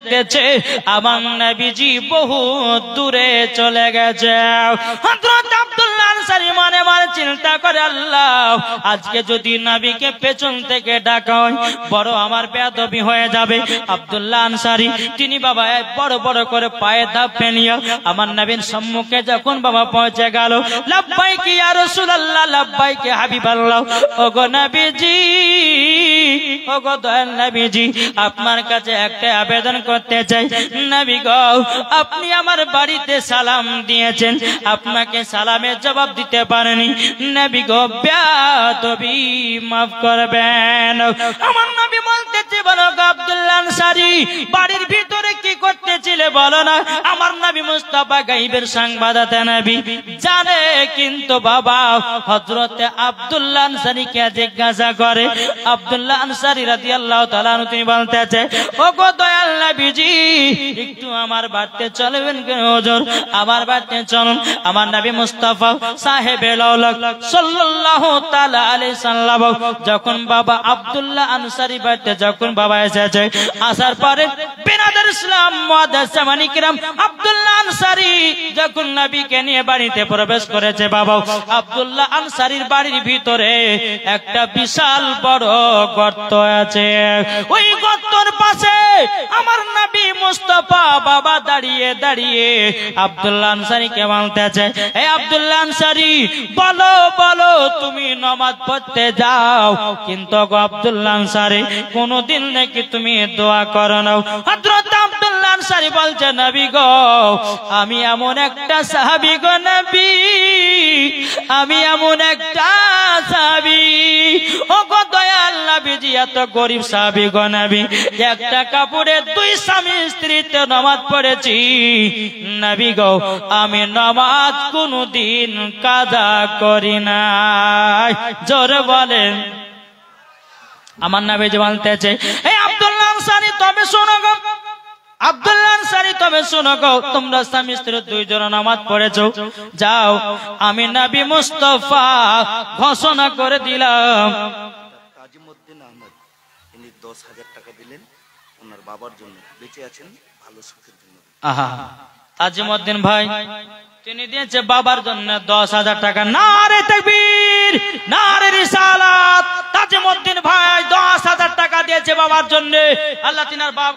দেখতেছে আমার নবীজি বহু দূরে চলে গেছে। হযরত আব্দুল্লাহ আনসারী মনে মনে চিন্তা করে, আল্লাহ আজকে যদি নবীকে পেছন থেকে ডাকা হয় বড় আমার বেয়াদবি হয়ে যাবে। আব্দুল্লাহ আনসারী তিনি বাবা বড় বড় করে পায়ে ধাপ ফেলিয়ে আমার নবীর সম্মুখে যখন বাবা পৌঁছে গেল, লাব্বাইক ইয়া রাসূলুল্লাহ, লাব্বাইক ইয়া হাবিবাল্লাহ, ওগো নবীজি, ওগো দয়াল নবীজি, আপনার কাছে একটা আবেদন করতে চাই। নবী গো, আপনি আমার বাড়িতে সালাম দিয়েছেন, আপনাকে সালামের জবাব দিতে পারেনি। নবী গো, বেয়াদবি মাফ করবেন। আমার নবী বলতেছে, বলো গো আব্দুল্লাহ আনসারী, বাড়ির ভিতরে কি করতেছিলে বলো না। আমার নবী মুস্তাফা গায়বের সংবাদদাতা নবী জানে, কিন্তু বাবা হযরত আব্দুল্লাহ আনসারীকে জিজ্ঞাসা করে। আব্দুল্লাহ আনসারী রাদিয়াল্লাহু তাআলা আনহু তিনি বলতেছে, ওগো দয়াল নবীজি, একটু আমার বাড়িতে চলবেন কেন হুজুর? আমার বাড়িতে চলুন। আমার নবী মুস্তাফা সাহেবে লাউলাক সাল্লাল্লাহু তাআলা আলাইহি সাল্লাম যখন বাবা আব্দুল্লাহ আনসারী বাড়িতে যখন বাবা এসেছে, আসার পরে বিনাদার ইসলাম মুআদ্দাসামানি কিরাম আব্দুল্লাহ আনসারী যখন নবীকে নিয়ে বাড়িতে প্রবেশ করেছে, বাবা আব্দুল্লাহ আনসারীর বাড়ির ভিতরে একটা বিশাল বড় গর্ত আছে। ওই গর্তর পাশে আমার নবী মুস্তাফা বাবা দাঁড়িয়ে দাঁড়িয়ে আব্দুল্লাহ আনসারীকে বলতেছে, হে আব্দুল্লাহ আনসারী, বলো বলো তুমি নামাজ পড়তে যাও, কিন্তু গো আব্দুল্লাহ আনসারী কোনদিন নাকি তুমি দোয়া করো না। হযরত আব্দুল্লাহ আনসারী বলছে, নবী গো, আমি এমন একটা সাহাবী গো নবী, আমি এমন একটা সাহাবী, ও গো দয়াল নবীজি, এত গরিব সাহাবী গো নবী, একটা কাপড়ে দুই স্বামী স্ত্রীতে নামাজ পড়েছি। নবী গো, আমি নামাজ কোনদিন কাজা করি না। জোরে বলেন। আমার নবীজি বলতেছে, হে আব্দুল্লাহ আনসারী, তবে শোনো গো, আব্দুল্লাহ আনসারী তবে শোনো গো, তোমরা স্বামী স্ত্রী দুইজন নামাজ পড়েছো, যাও আমি নবী মুস্তাফা ঘোষণা করে দিলাম। আজিমউদ্দিন আহমদ ইনি 10,000 টাকা দিলেন ওনার বাবার জন্য, বেঁচে আছেন ভালো সুখের জন্য। আহা, আজিমউদ্দিন ভাই তিনি দিয়েছে বাবার জন্য 10,000 টাকা। নারে তাকবীর, নারে রিসালাত। আজিমউদ্দিন ভাই 10,000 টাকা দিয়েছে বাবার জন্য। আল্লাহ তিনার বাপ,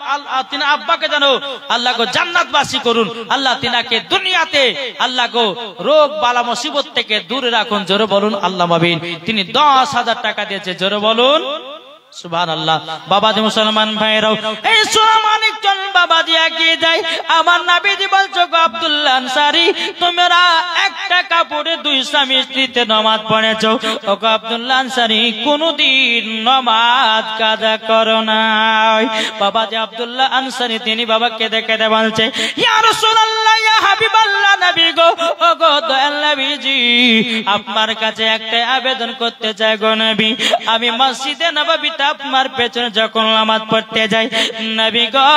তিনার আব্বাকে জানো আল্লাহ গো জান্নাতবাসী করুন। আল্লাহ তিনাকে দুনিয়াতে আল্লাহ গো রোগ বালা মুসিবত থেকে দূরে রাখুন। জোরে বলুন আল্লাহুম্মা আমিন। তিনি 10,000 টাকা দিয়েছে। জোরে বলুন সুবহানাল্লাহ। বাবাজি মুসলমান ভাইরাও, এই সুলামান একজন বাবাজি এগিয়ে যায়। আমার নবীজি বলছো গো আব্দুল্লাহ আনসারী, তোমরা একটা কাপড়ে দুই স্বামী স্ত্রীতে নামাজ পড়েছো, ও গো আব্দুল্লাহ আনসারী কোনদিন নামাজ কাজা করো না। বাবাজি আব্দুল্লাহ আনসারী তিনি বাবাকে দেখে বলছে, ইয়া রাসূলুল্লাহ, ইয়া হাবিবাল্লাহ, নবী গো, ও গো দয়াল নবীজি, আপনার কাছে একটা আবেদন করতে চাই গো নবী। আমি মসজিদে নববী আপনার পেছনে যখন নামাজ পড়তে যাই, নবী গো,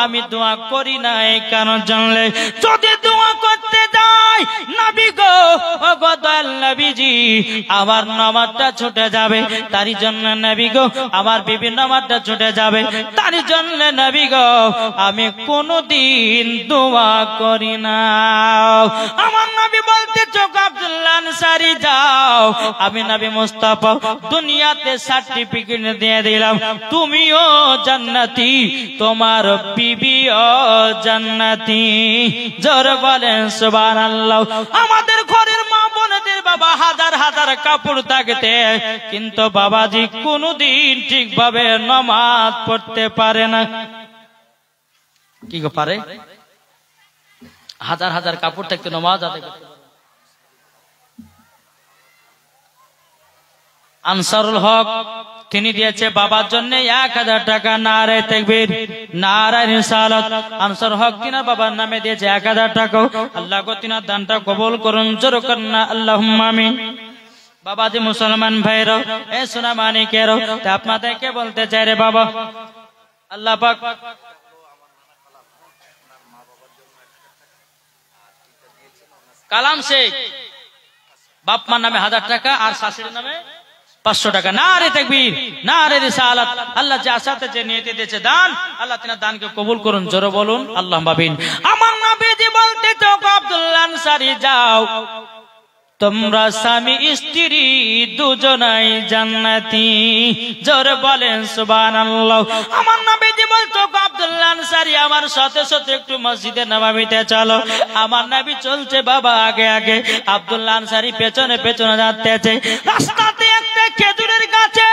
আমি দোয়া করি না এই কারণ জানলে, যদি দোয়া করতে যাই নবী গো, ও গো দয়াল নবীজি, আমার নামাজটা ছুটে যাবে। তারই জন্য নবী গো, আমার বিবির নামাজটা ছুটে যাবে। তারই জন্য নবী গো, আমি কোনদিন দোয়া করি না। আমার নবী বলতে চোখ আব্দুল্লাহ আনসারী, যাও, আমি নবী মুস্তাফা দুনিয়াতে সার্টিফিকেট দিয়ে দিলাম, তুমিও জান্নাতি, তোমার বিবিও জান্নাতি। জোরে বলেন সুবহানাল্লাহ। আমাদের ঘরের মা বোনদের বাবা হাজার হাজার কাপড় থাকতে, কিন্তু বাবাজি কোনদিন ঠিকভাবে নামাজ পড়তে পারে না। কি গো পারে? হাজার হাজার কাপড় থাকতে নামাজ আদায় করতে। আনসারুল হক তিনি দিয়েছে বাবার জন্য 1000 টাকা। নারে তাকবীর, নারে রিসালাত। আনসারুল হক তিনার বাবার নামে দিয়েছে 1000 টাকা। আল্লাহ গো তিনার দানটা কবুল করুন। জোরে করুন না আল্লাহুম্মা আমিন। বাবাজি মুসলমান ভাইরা, এ সোনা মানিকেরও, আপনাদেরকে বলতে চাই রে বাবা, আল্লাহ পাক কালাম শেখ বাপ মার নামে 1000 টাকা আর শাশুড়ির নামে 500 টাকা। নারে তাকবীর, নারে রিসালাত। আল্লাহ যে আশাতে যে নিয়তে দিয়েছে দান, আল্লাহ তিনার দানকে কবুল করুন। জোরে বলুন আল্লাহুম্মা আমিন। আমার নবীজি বলতে তো আব্দুল্লাহ আনসারী যাও, তোমরা স্বামী স্ত্রী দুজনাই জান্নাতি। জোরে বলেন সুবহানাল্লাহ। আমার নবীজি বলতো আব্দুল্লাহ আনসারী আমার সাথে সাথে একটু মসজিদে নববীতে চলো। আমার নবী চলছে বাবা আগে আগে, আব্দুল্লাহ আনসারী পেছনে পেছনে যাচ্ছে। রাস্তাতে একটা খেজুরের গাছে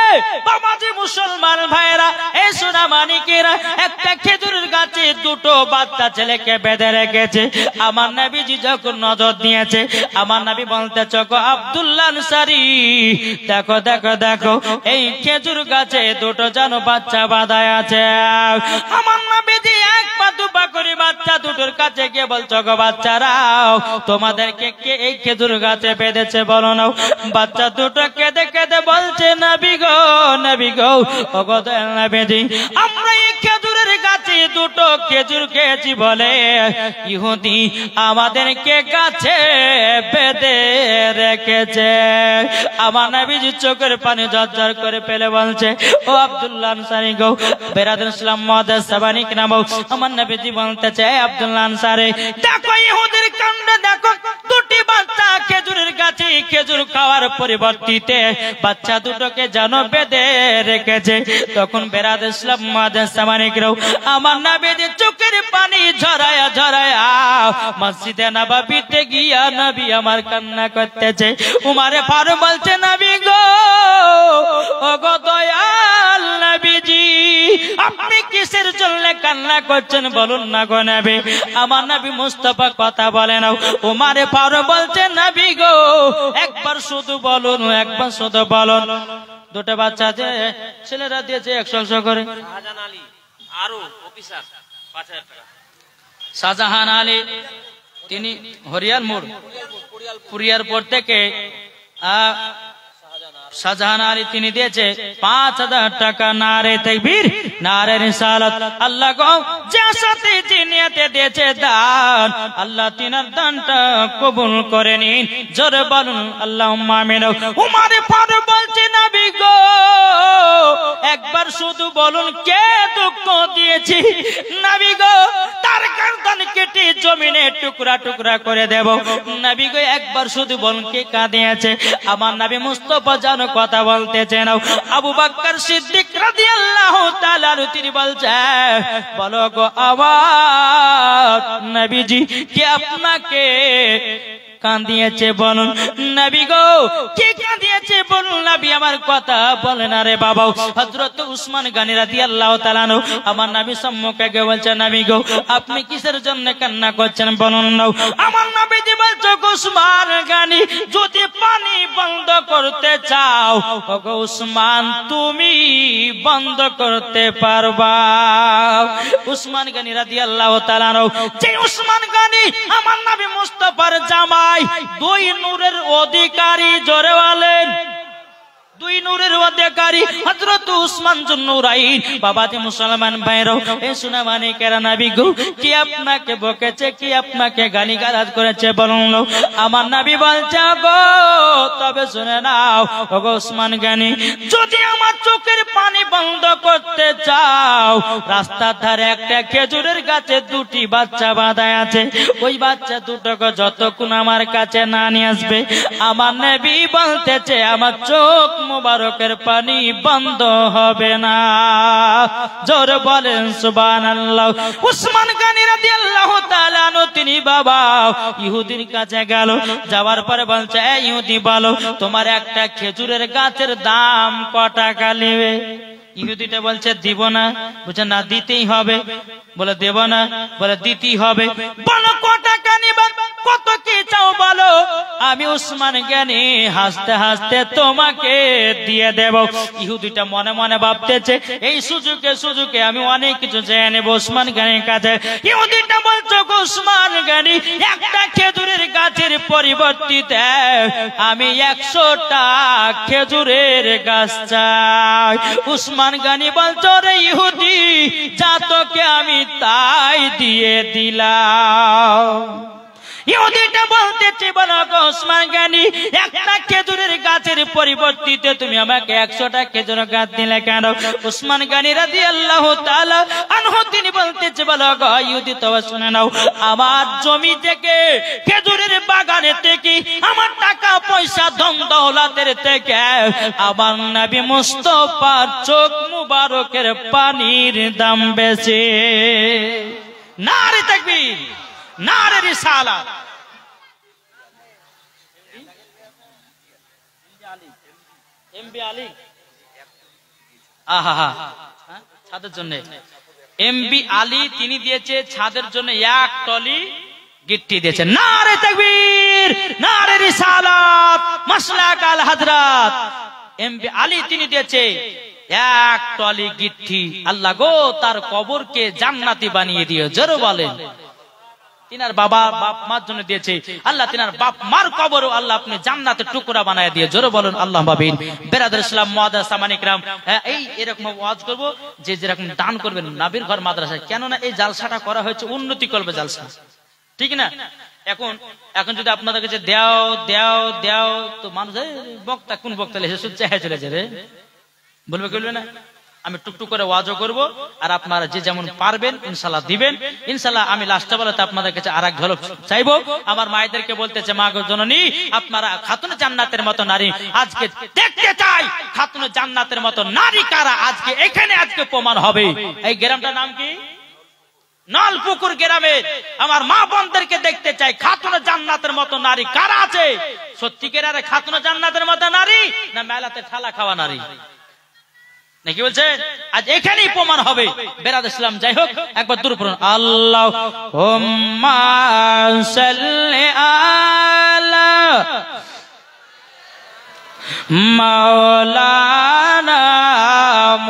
বাবাজি মুসলমান ভাইরা, এই সোনা মানিকেরা, একটা খেজুরের গাছে দুটো বাচ্চা ছেলেকে বেঁধে রেখেছে। আমার নবীজি যখন নজর দিয়েছে, আমার নবী বলতে চকো আব্দুল্লাহ আনসারী দেখো দেখো দেখো, এই খেজুর গাছে দুটো যেন বাচ্চা বাঁধা আছে। আমার নবীজি এক পা দুপা করে বাচ্চা দুটোর কাছে গিয়ে বলছো গো বাচ্চারাও, তোমাদেরকে কে এই খেজুর গাছে বেঁধেছে বলো না। বাচ্চা দুটো কেঁদে কেঁদে বলছে নবী গো, নবী গো, ওগো দয়াল নবীজি, আমরা এই খেজুরের গাছে দুটো খেজুর খেয়েছি বলে ইহুদি আমাদেরকে গাছে বেঁধে রেখেছে। আমার নবীজি চোখের পানি ঝরঝর করে ফেলে বলছে ও আব্দুল্লাহ আনসারী গো, বেরাদুল ইসলাম মুআদ্দাস সাবানি নামো। আমার নবীজি বলতেছে আব্দুল্লাহ আনসারী দেখো ইহুদির কাণ্ড দেখো, দুটি বাচ্চা খেজুরের গাছে খেজুর খাওয়ার পরিবর্তিতে বাচ্চা দুটোকে যেন বেঁধে রেখেছে। তখন বেরাদুল ইসলাম মুআদ্দাস সাবানি নাও, আমার নবীজি চোখের পানি ঝরায়া ঝরায়া মসজিদে নববীতে গিয়া নবী আমার কান্না করতেছে। উমারে ফারুক বলছে নবী গো, ওগো দয়াল নবীজি, আপনি কিসের জন্য কান্না করছেন বলুন না গো নবী। আমার নবী মুস্তাফা কথা বলে না। উমারে ফারুক বলছে নবী গো, একবার শুধু বলুন, একবার শুধু বলুন। দুটো বাচ্চা যে ছেলেরা দিয়েছে 100 করে। শাহজাহান আলী আরো অফিসার 5000 টাকা। শাহজাহান আলী তিনি হরিয়ার মোড় পুরিয়ারপুর থেকে, শাহজাহান আলী তিনি দিয়েছে 5000 টাকা। নারে তাকবীর, নারে রিসালাত। আল্লাহ গো যার সাথে জিনিয়াতে দিয়েছে দান, আল্লাহ তিনার দানটা কবুল করে নিন। জোরে বলুন আল্লাহুম্মা আমিন। উমারে ফারুক বলছে নবী গো, একবার শুধু বলুন কে দুঃখ দিয়েছি নবী গো, তার গর্দান কেটে জমিনে টুকরা টুকরা করে দেব। নবী গো একবার শুধু বলুন কে কাঁদিয়েছে। আমার নবী মুস্তাফা জানো কথা বলতেছেন। আবু বকর সিদ্দিক রাদিয়াল্লাহু তাআলা তিনি বলছে বলো গো আমার নবীজি কে আপনাকে কাঁদিয়েছে বলুন নবী গো, কে কাঁদিয়েছে বলুন নবী আমার কথা বলেন। আরে বাবা হযরত উসমান গনি রাদিয়াল্লাহু তাআলা আমার নবী সম্মুখে গিয়ে বলছে নবী গো আপনি কিসের জন্য কান্না করছেন বলুন না। আমার নবীজি বলছে উসমান গনি যদি পানি বন্ধ করতে চাও ওগো উসমান তুমি বন্ধ করতে পারবা। উসমান গনি রাদিয়াল্লাহু তাআলা, যে উসমান গনি আমার নবী মুস্তাফার জামাই, দুই নূরের অধিকারী, জোরে বলেন দুই নূরের অধিকারী হযরত উসমান যুন্নুরাইন। বাবাজি মুসলমান ভাইরা, এই শোনা মানে কেরা নবী গো কি আপনাকে বকেছে, কি আপনাকে গালিগালাজ করেছে বলুন। আমার নবী বলছে গো তবে শুনে নাও ওগো উসমান গনি, যদি আমার চোখের পানি বন্ধ করতে চাও, রাস্তার ধারে একটা খেজুরের গাছে দুটি বাচ্চা বাঁধা আছে, ওই বাচ্চা দুটোকে যতক্ষণ আমার কাছে না নিয়ে আসবে আমার নবী বলতেছে আমার চোখ মুবারকের পানি বন্ধ হবে না। জোরে বলেন সুবহানাল্লাহ। উসমান গনি রাদিয়াল্লাহু তাআলা আনহু তিনি বাবা ইহুদির কাছে গেল, যাওয়ার পরে বলছে এই ইহুদি বলো তোমার একটা খেজুরের গাছের দাম কত টাকা নেবে? ইহুদিটা বলছে দিব না। বলছে না দিতেই হবে। বলে দেব না। বলে দিতেই হবে। বলো কত টাকা নেবে, কত কি চাও বলো, আমি উসমান গনি হাসতে হাসতে তোমাকে দিয়ে দেব। ইহুদিটা মনে মনে ভাবতেছে এই সুযোগে আমি অনেক কিছু চেয়ে নেব উসমান গনির কাছে। ইহুদিটা বলছে উসমান গনি একটা খেজুরের গাছের পরিবর্তিতে আমি 100টা খেজুরের গাছ চাই। উসমান গনি বলছে রে ইহুদি যা তোকে আমি তাই দিয়ে দিলাম। ইহুদিটা বলতেছে, বলো গো ওসমান গনি, একটা খেজুরের গাছের পরিবর্তিতে তুমি আমাকে 100টা খেজুর গাছ দিলে কেন? ওসমান গনি রাদিয়াল্লাহু তাআলা আনহু তিনি বলতেছে, বলো গো ইহুদি, তো শুনে নাও, আমার জমি থেকে, খেজুরের বাগানের থেকে, আমার টাকা পয়সা ধন দৌলতের থেকে আমার নবী মুস্তাফার চোখ মুবারকের পানির দাম বেশি। নারে তাকবীর, নারে রিসালাত। এমবি আলী, আহা, ছাদের জন্য এমবি আলী তিনি দিয়েছে ছাদের জন্য 1 টলি গিট্টি দিয়েছে। নারে তাকবীর, নারে রিসালাত, মাসলাক আল হযরত এমবি আলী তিনি দিয়েছে 1 টলি গিট্টি। আল্লাহ গো তার কবরকে জান্নাতি বানিয়ে দিও, জোরে বলেন। তিনার বাবা বাপ মার জন্য দিয়েছে আল্লাহ, তিনার বাপ মার কবরও আল্লাহ আপনি জান্নাতের টুকরা বানায় দিয়ে, জোরে বলেন আল্লাহ মাবিন। বেরাদর ইসলাম মুআদ্দাস সামানিক রাম, এই এরকম ওয়াজ করব যে যেরকম দান করবেন নবীর ঘর মাদ্রাসায়, কেননা এই জালসাটা করা হয়েছে উন্নতি করবে জালসা, ঠিক না? এখন যদি আপনাদের কাছে দেও দেও দেও তো মানুষ বক্তা কোন বক্তা এসে চাহে চলে যাবে, বলবে বলবে না। আমি টুকটুক করে ওয়াজও করব, আর আপনারা যে যেমন পারবেন ইনশাআল্লাহ দিবেন। ইনশাআল্লাহ আমি লাস্টে বলতে আপনাদের কাছে আরেক ঝলক চাইবো। আমার মায়েদেরকে বলতেছে, মা গো জননী, আপনারা খাতুন জান্নাতের মতো নারী আজকে দেখতে চাই, খাতুন জান্নাতের মতো নারী কারা আজকে এখানে আজকে প্রমাণ হবে। এই গ্রামটার নাম কি? নলপুকুর গ্রামে আমার মা বোনদেরকে দেখতে চাই, খাতুন জান্নাতের মতো নারী কারা আছে? সত্যিকারের খাতুন জান্নাতের মতো নারী, না মেলাতে ঠালা খাওয়া নারী? নাকি বলছেন? আজ এখানেই প্রমাণ হবে। বেরাদ ইসলাম, যাই হোক একবার দূর পড়ুন, আল্লাহুম্মা সাল্লি আলা মাওলানা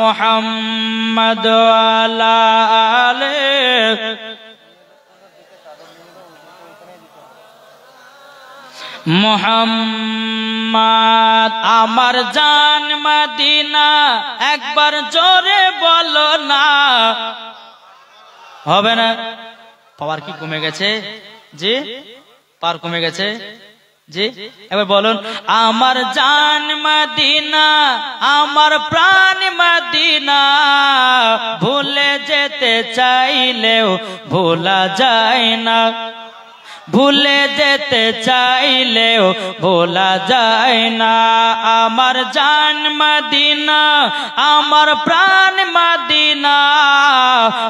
মুহাম্মদ ওয়া আলা মুহাম্মদ। আমার জান মদিনা, একবার জোরে বলো না, হবে না? পাওয়ার কি কমে গেছে? জি, পাওয়ার কমে গেছে। জি, এবার বলুন, আমার জান মদিনা, আমার প্রাণ মদিনা, ভুলে যেতে চাইলেও ভোলা যায় না, ভুলে যেতে চাইলেও ভোলা যায় না। আমার জান মদিনা, আমার প্রাণ মদিনা,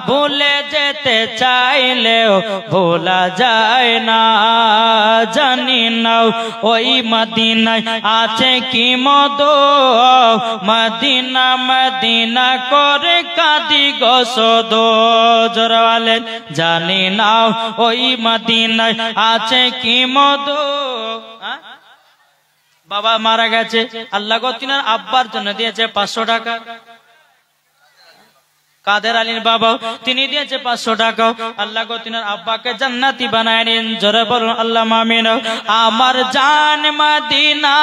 ভুলে যেতে চাইলেও ভোলা যায় না। জানি না ওই মদিনায় আছে কি মধু, মদিনা মদিনা করে কাঁদি গো শুধু, জোরে বলেন। জানি না ওই মদিনায় আছে কি মধু। বাবা মারা গেছে, আল্লাহ গো তিনার আব্বার জন্য দিয়েছে 500 টাকা। কাদের আলীর বাবা তিনি দিয়েছে 500 টাকা। আল্লাহ গো তিনার আব্বাকে জান্নাতি বানায় নিন, জোরে বলুন আল্লাহ আমিন। আমার জান মদিনা,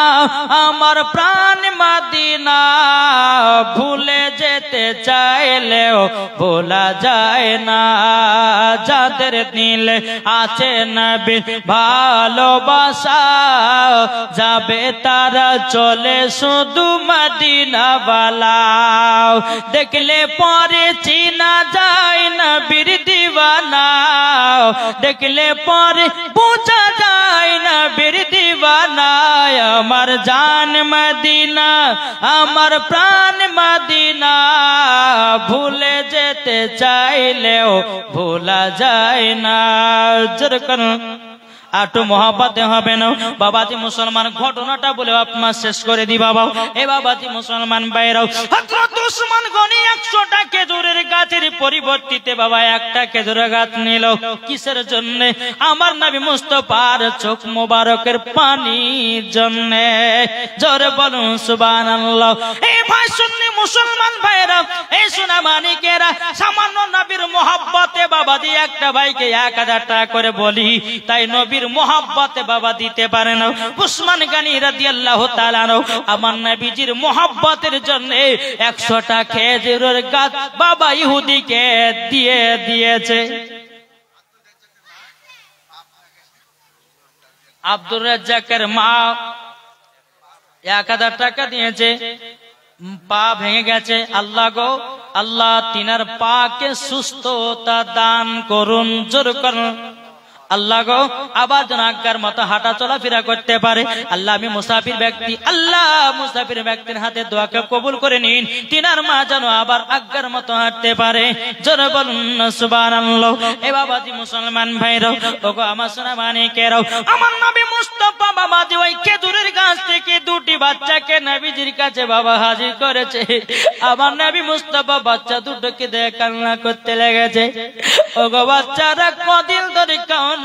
আমার প্রাণ মদিনা, ভুলে যেতে চাইলেও ভোলা যায় না। যাদের দিলে আছে নবীর ভালোবাসা, যাবে তারা চলে শুধু মদিনা বালা। দেখলে পরে চিনা যায় নবীর দিওয়ানা, দেখলে পরে বোঝা যায় নবীর দিওয়ানা। আমার জান মদিনা, আমার প্রাণ মদিনা, ভুলে যেতে চাইলেও ভোলা যায় না। যেরকম আটু মহাব্বতে হবে না। বাবাজি মুসলমান, ঘটনাটা বলে আপনার শেষ করে দি বাবা। এ বাবাজি মুসলমান বাইরাও, হযরত ওসমান গনি 100টা খেজুরের গাছের পরিবর্তিতে বাবা একটা খেজুরের গাছ নিল। কিসের জন্য? আমার নবী মুস্তাফার চোখ মোবারকের পানির জন্য। জোরে বলুন সুবহানাল্লাহ। এই ভাই শুনলে মুসলমান ভাইরা, এই সোনা মানিকেরা, সামান্য নবীর মহব্বতে বাবাজি একটা ভাইকে 1000 টাকা করে বলি, তাই নবী মোহাব্বতে বাবা দিতে পারে না। ওসমান গনি রাদিয়াল্লাহু তাআলা আমার নবীজির মোহাব্বতের জন্য 100টা খেজুরের গাছ বাবা ইহুদিকে দিয়ে দিয়েছে। আব্দুর রাজ্জাকের মা 1000 টাকা দিয়েছে, পা ভেঙে গেছে। আল্লাহ গো আল্লাহ তিনার পাকে সুস্থতা দান করুন, জোর করুন। আল্লাহ গো আবার যেন আগের মতো হাঁটা চলাফেরা করতে পারে। আল্লাহ আমি মুসাফির ব্যক্তি, আল্লাহ মুসাফির ব্যক্তির হাতে দোয়াকে কবুল করে নিন, তিনার মা যেন আবার আগের মতো হাঁটতে পারে। জোরে বলুন না সুবহানাল্লাহ। এ বাবাজি মুসলমান ভাইরাও, ওগো আমার সোনা মানিকেরাও, আমার নবী মুস্তাফা বাবাজি ওই খেজুরের গাছ থেকে 2টি বাচ্চাকে নবীজির কাছে বাবা হাজির করেছে। আমার নবী মুস্তাফা বাচ্চা দুটোকে দেখে কান্না করতে লেগেছে। ওগো বাচ্চারা কদিন ধরে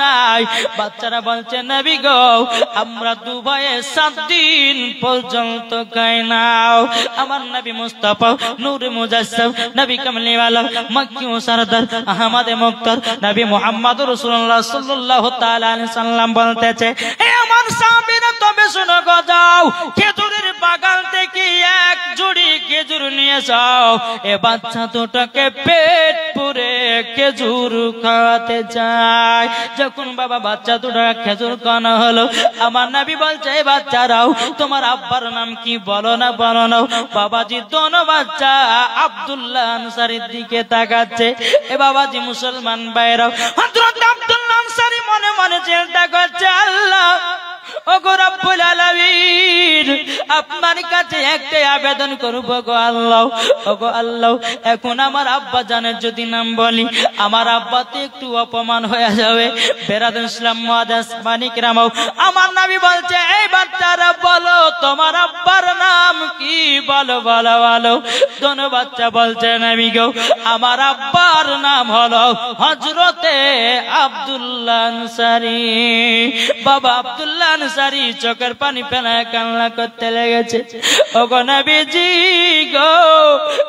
নাই, বাচ্চারা বলছে নবী গো আমরা 2 ভাইয়ে 7 দিন পর্যন্ত খাই নাও। আমার নবী মুস্তাফা নূরে মুজাসসাম, নবী কামলিওয়ালা, মক্কি ও সরদার, আহমদে মুক্তার, নবী মুহাম্মদুর রাসূলুল্লাহ সাল্লাল্লাহু তাআলা আলাইহি সাল্লাম বলতেছে, হে আমার সাহাবীরা তবে শুনো গো, যাও খেজুরের বাগান থেকে 1 জুড়ি খেজুর নিয়ে যাও, এ বাচ্চা দুটোকে পেট পুরে খেজুর খাওয়াতে চায়। যখন বাবা বাচ্চা দুটো খেজুর খাওয়ানো হলো, আমার নবী বলছে এই বাচ্চারাও তোমার আব্বার নাম কি বলো না বলো না। বাবাজি দোনো বাচ্চা আব্দুল্লাহ আনসারীর দিকে তাকাচ্ছে। এ বাবাজি মুসলমান ভাইরাও, হযরত আব্দুল্লাহ আনসারী মনে মনে চিন্তা করছে, আল্লাহ ওগো রব্বুল আলামিন আপনার কাছে একটাই আবেদন করব গো আল্লাহ, ওগো আল্লাহ এখন আমার আব্বা জানের যদি নাম বলি আমার আব্বাতে একটু অপমান হয়ে যাবে। বেরাদুল ইসলাম মুআদ্দাস মানিকরাম, আমার নবী বলছে এই বাচ্চারা বলো তোমার আব্বার নাম কি, বলো বলো বলো। দোনো বাচ্চা বলছে নবী গো আমার আব্বার নাম হলো হযরতে আব্দুল্লাহ আনসারী। বাবা আব্দুল্লাহ আনসারী চোখের পানি ফেলায় কান্না করতে লেগেছে। ওগো নবীজি গো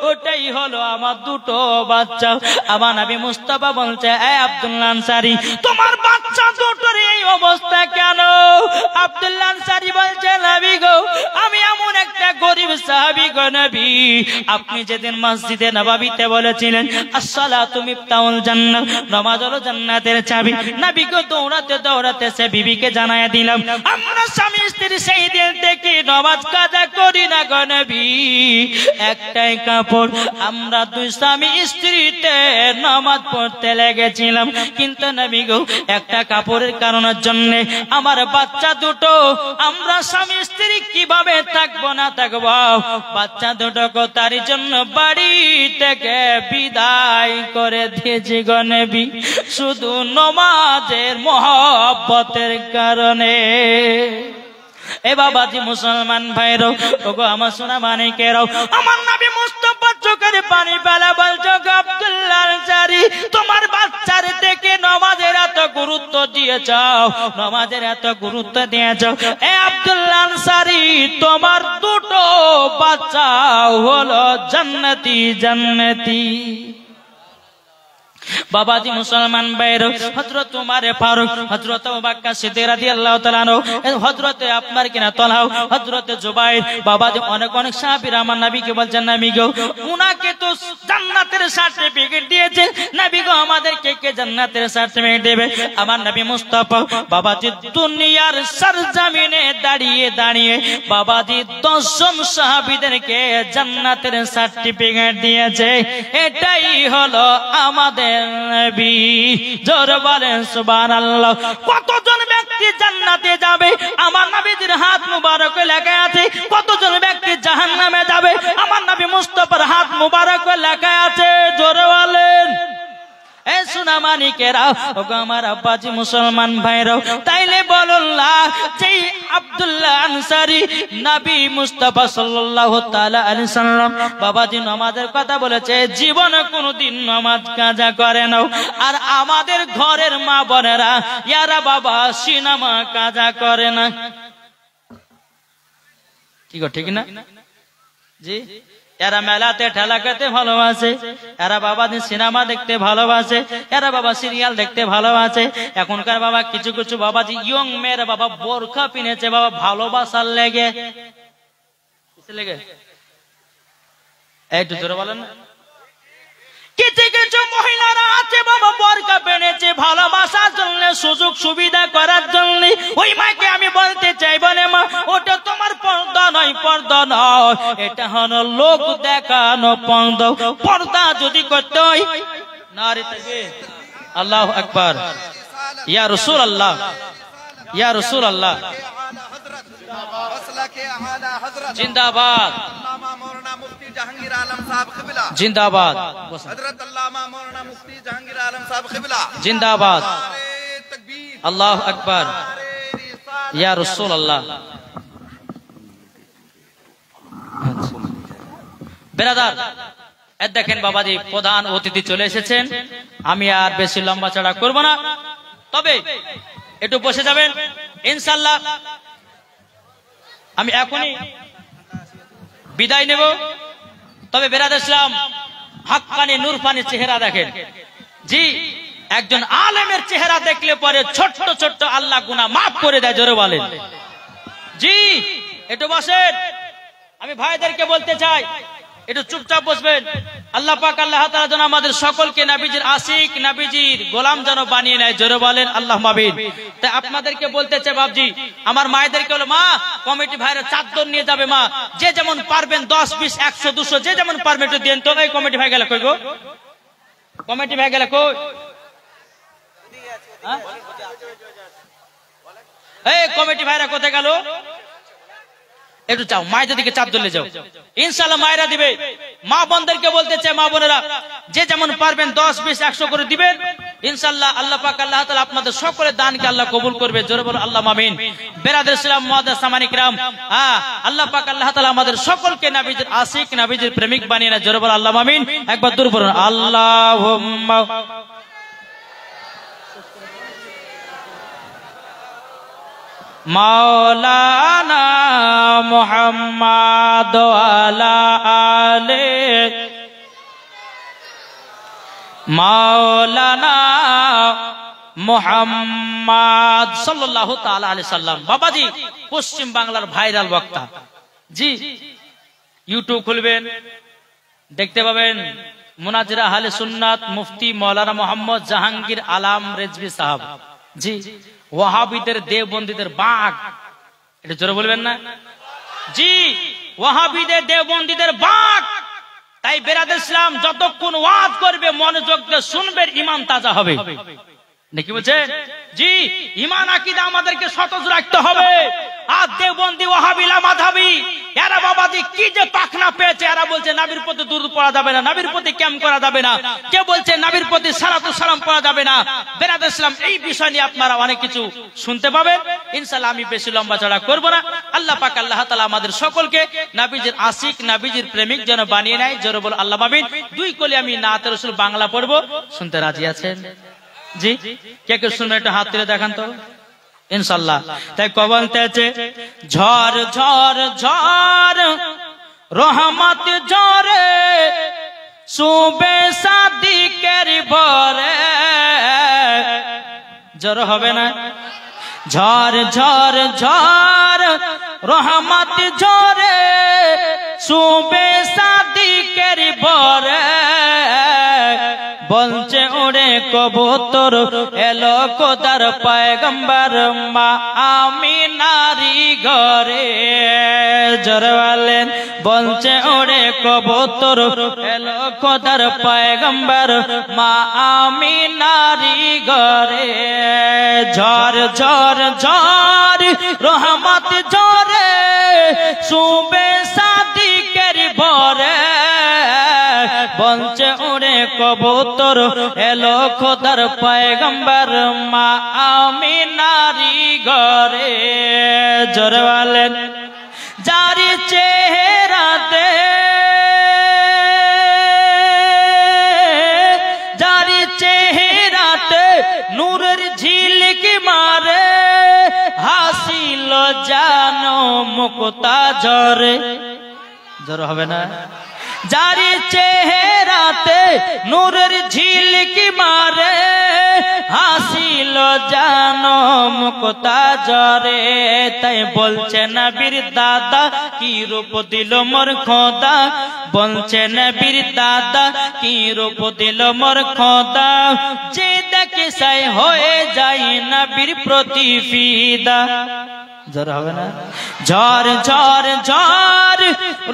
ওটাই হলো আমার 2টো বাচ্চা। আমার নবী মুস্তাফা বলছে এই আব্দুল্লাহ আনসারী তোমার বাচ্চা দুটোর এই অবস্থা কেন? আব্দুল্লাহ আনসারী বলছে নবী গো আমি এমন একটা গরিব সাহাবী গো নবী, আপনি যেদিন মসজিদে নববীতে বলেছিলেন আসসালাতু মিফতাহুল জান্নাহ, নামাজ হলো জান্নাতের চাবি, নবী গো দৌড়াতে দৌড়াতে সে বিবিকে জানায় দিলাম আমরা স্বামী স্ত্রী সেই দিন থেকে নামাজ কাজা করি না গো নবী, একটাই কাপড় আমরা 2 স্বামী স্ত্রীতে নামাজ পড়তে লেগেছিলাম, কিন্তু নবী গো একটা কাপড়ের কারণের জন্য আমার বাচ্চা দুটো আমরা স্বামী স্ত্রী কিভাবে থাকবো না থাকবো, বাচ্চা দুটোকে তার জন্য বাড়ি থেকে বিদায় করে দিয়েছি গো নবী, শুধু নামাজের মহব্বতের কারণে। এ বাবাজি মুসলমান ভাইরো, ওগো আমার সোনা মানিকেরাও, আমার নবী মুস্তাফা চোখের পানি ফেলা বলছো আব্দুল্লাহ আনসারী তোমার বাচ্চার থেকে নামাজের এত গুরুত্ব দিয়েছ, নামাজের এত গুরুত্ব দিয়েছ, এ আব্দুল্লাহ আনসারী তোমার 2টো বাচ্চা হলো জান্নাতি জান্নাতি। বাবাজি মুসলমান ভাইরা, হযরত উমর ফারুক, হযরত আবু বকর সিদ্দিক রাদিয়াল্লাহু তাআলা আনহু, হযরত আপনার কিনা তালহা, হযরত জুবাইর, বাবাজি অনেক অনেক সাহাবীরা আমার নবীকে বলছেন নবী গো উনাকে তো জান্নাতের সার্টিফিকেট দিয়েছে, নবী গো আমাদেরকে কে জান্নাতের সার্টিফিকেট দেবে? আমার নবী মুস্তাফা বাবাজি দুনিয়ার সরজমিনে দাঁড়িয়ে দাঁড়িয়ে বাবাজি 10 জন সাহাবীদেরকে জান্নাতের সার্টিফিকেট দিয়েছে। এটাই হলো আমাদের নবী। জোরে বলেন সুবহানাল্লাহ। কতজন ব্যক্তি জান্নাতে যাবে আমার নবীর হাত মুবারক লেখা আছে, কতজন ব্যক্তি জাহান্নামে যাবে আমার নবী মুস্তাফার হাত মুবারক লেখা আছে। জোরে বলেন এ সোনা মানিকেরা, ওগো আমার আব্বাজি মুসলমান ভাইরাও, তাইলে বলুন যে আব্দুল্লাহ আনসারী নবী মুস্তাফা সাল্লাল্লাহু তাআলা আলাইহি সাল্লাম বাবাজি নামাজের কথা বলেছে, জীবনে কোনোদিন নামাজ কাজা করে না। আর আমাদের ঘরের মা বোনেরা ইয়ারা বাবা সিনেমা কাজা করে না, ঠিক না জি? এরা মেলাতে ঠেলা খেতে ভালোবাসে, এরা বাবা সিনেমা দেখতে ভালোবাসে, এরা বাবা সিরিয়াল দেখতে ভালোবাসে। এখনকার বাবা কিছু কিছু বাবাজি ইয়ং মেয়েরা বাবা বোরখা পিনেছে বাবা ভালোবাসার লেগে, একটু জোরে বলেন না। কিছু কিছু মহিলারা আছে বাবা বোরখা পেনেছে ভালোবাসার জন্য, সুযোগ সুবিধা করার জন্য ওই মাকে আমি বলতে চাই, বলে মা ওটা তোমার পর্দা নয়, পর্দা নয়, এটা হলো লোক দেখানো পর্দা। পর্দা যদি করতে হয় নারে তাকবীর, আল্লাহু আকবার, ইয়া রাসূলুল্লাহ, ইয়া রাসূলুল্লাহ, जिंदाबाद, मौलाना मुफ्ती जहांगीर आलम साहब क़िबला जिंदाबाद, हजरत अल्लामा मौलाना मुफ्ती जहांगीर आलम साहब क़िबला जिंदाबाद, तकबीर, अल्लाहु अकबर, या रसूल अल्लाह। বেরাদার, দেখেন বাবাজি প্রধান অতিথি চলে এসেছেন, আমি আর বেশি লম্বা চড়া করব না, তবে একটু বসে যাবেন ইনশাআল্লাহ। আমি এখনই বিদায় নেব, তবে বেরাদার ইসলাম হাক্কানি নূরপানি চেহারা দেখেন। জি, একজন আলেমের চেহারা দেখলে পরে ছোট্ট ছোট্ট আল্লাহ গুনাহ মাফ করে দেয়, জোরে বলেন। জি, একটু বসেন, আমি ভাইদেরকে বলতে চাই একটু চুপচাপ বসবেন। আল্লাহ পাক আল্লাহ তাআলা যেন আমাদের সকলকে নবীজির আশিক, নবীজির গোলাম যেন বানিয়ে নেয়, জোরে বলেন আল্লাহুম্মা আমিন। তাই আপনাদেরকে বলতে চাই বাবজি, আমার মায়েদেরকে বলো, মা কমিটি ভাইরা চাদর নিয়ে যাবে, মা যে যেমন পারবেন 10, 20, 100, 200 যে যেমন পারবেন একটু দেন তো। এই কমিটি ভাই গেলে কই গো, কমিটি ভাই গেলে কই? এই কমিটি ভাইরা কোথায় গেল? একটু যাও মায়েদের দিকে চাপ ধরলে যাও, ইনশাআল্লাহ মায়েরা দিবে। মা বোনদেরকে বলতে চাই, মা বোনেরা যে যেমন পারবেন 10, 20, 100 করে দিবেন, ইনশাআল্লাহ আল্লাহ পাক আল্লাহ তাআলা আপনাদের সকলের দানকে আল্লাহ কবুল করবে, জোরে বলো আল্লাহুম্মা আমিন। বেরাদার ইসলাম মুআদ্দাস সামানি কিরাম, আল্লাহ পাক আল্লাহ তাআলা আমাদের সকলকে নবীজির আশিক, নবীজির প্রেমিক বানিয়ে নেয়, জোরে বলো আল্লাহুম্মা আমিন। একবার দূর পড়ুন, আল্লাহুম্মা মাওলানা মুহাম্মদ ওয়ালা আলে মাওলানা মুহাম্মদ সাল্লাল্লাহু তাআলা আলাইহি সাল্লাম। বাবাজি পশ্চিম বাংলার ভাইরাল বক্তা, জি ইউটিউব খুলবেন দেখতে পাবেন মুনাজিরা আহলে সুন্নাত মুফতি মাওলানা মোহাম্মদ জাহাঙ্গীর আলম রেজভী সাহেব। জি, ওয়াহাবিদের দেওবন্দীদের বাঘ, এটা জোরে বলবেন না? জি, ওয়াহাবিদের দেওবন্দীদের বাঘ। তাই বেরাদার ইসলাম যতক্ষণ ওয়াজ করবে মনোযোগ দিয়ে শুনবেন, ঈমান তাজা হবে, নাকি বলছেন? জি, ঈমান আকীদা আমাদেরকে সতেজ রাখতে হবে। আর দেওবন্দি ওয়াহাবি লামাযহাবি এরা বাবাজি কি যে পাখনা পেয়েছে, এরা বলছে নবীর প্রতি দুরূদ পড়া যাবে না, নবীর প্রতি ক্যাম্প করা যাবে না, কে বলছে নবীর প্রতি সালাতু সালাম পড়া যাবে না। বেরাদার ইসলাম এই বিষয় নিয়ে আপনারা অনেক কিছু শুনতে পাবেন, ইনশাআল্লাহ আমি বেশি লম্বা চড়া করব না। আল্লাহ পাক আল্লাহ তাআলা আমাদের সকলকে নবীজির আশিক, নবীজির প্রেমিক যেন বানিয়ে নেয়, জোরে বলো আল্লাহুম্মা আমিন। দুই কলি আমি নাতে রাসূল বাংলা পড়ব, শুনতে রাজি আছেন? জি, কে কে শুনবেন একটু হাত তুলে দেখান তো, ইনশাআল্লাহ। তাই কবলতেছে ঝড় ঝড় ঝড় রহমত ঝরে সুবে সাদিকের ভরে, ঝড় হবে না? ঝড় ঝড় ঝড় রহমত ঝরে সুবে সাদিকের ভরে, বলছে ওরে কবুতর এলো খোদার পয়গম্বর মা আমিনারি ঘরে, জোরে বলেন। বলছে ওরে কবুতর এলো খোদার পয়গম্বর মা আমিনারি ঘরে, ঝড় ঝড় ঝড় রহমত ঝরে সুবে সাদিকের ভরে, বলছে ওরে কবুতর এলো খোদার পয়গম্বর মা আমিনারি ঘরে, জোরে বলেন। যারি চেহারাতে যারি চেহারাতে নূরের ঝিলিক মারে, হাসিল জানো মুক্তা ঝরে, জোরে হবে না? যারি চেহারাতে নূরের ঝিলিক মারে, হাসিল জানো মুক্তা ঝরে। তাই বলছে নবীর দাদা কি রূপ দিল মোর খোদা, বলছে নবীর দাদা কি রূপ দিল মোর খোদা, যে দেখে দিশায় হয়ে যায় নবীর প্রতি ফিদা। ঝড় হবে না? ঝড় ঝড় ঝড়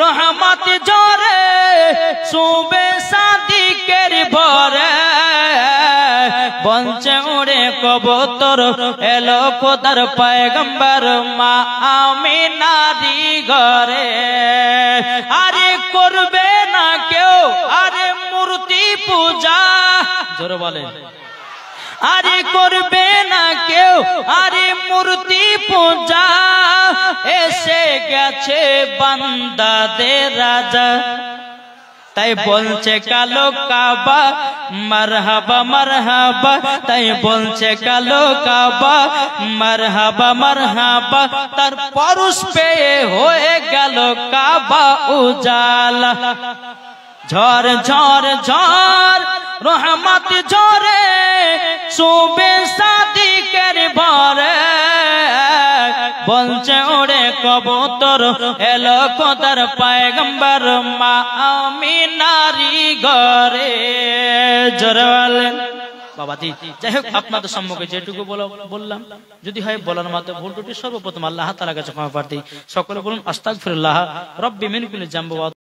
রহমত ঝরে সুবে সাদিকের ভরে, বঞ্চে উড়ে কবুতর এলো খোদার পয়গম্বর মা আমিনারি ঘরে। আরে করবে না কেউ আরে মূর্তি পূজা, জোরে বলে। আরে করবে না কেউ আরে মূর্তি পূজা, এসে গেছে বান্দাদের রাজা। তাই বলছে কালো কাবা মারহাবা মারহাবা, তাই বলছে কালো কাবা মারহাবা মারহাবা, তার পরশ পেয়ে হয়ে গেল কাবা উজালা। ঝড় ঝড় ঝড় রহমত ঝরে সুবে সাদিকের ভরে, বলছে ওরে কবুতর এলো খোদার পয়গম্বর মা আমিনারি ঘরে। জোরে বলেন বাবাজি। যাই হোক, আপনাদের সম্মুখে যেটুকু বললাম, যদি হয় বলার মাধ্যমে ভুল ত্রুটি সর্বপ্রথম আল্লাহ তাআলার কাছে ক্ষমা প্রার্থী। সকলে বলুন আস্তাগফিরুল্লাহ রব্বি মিন কুল্লি যামবি।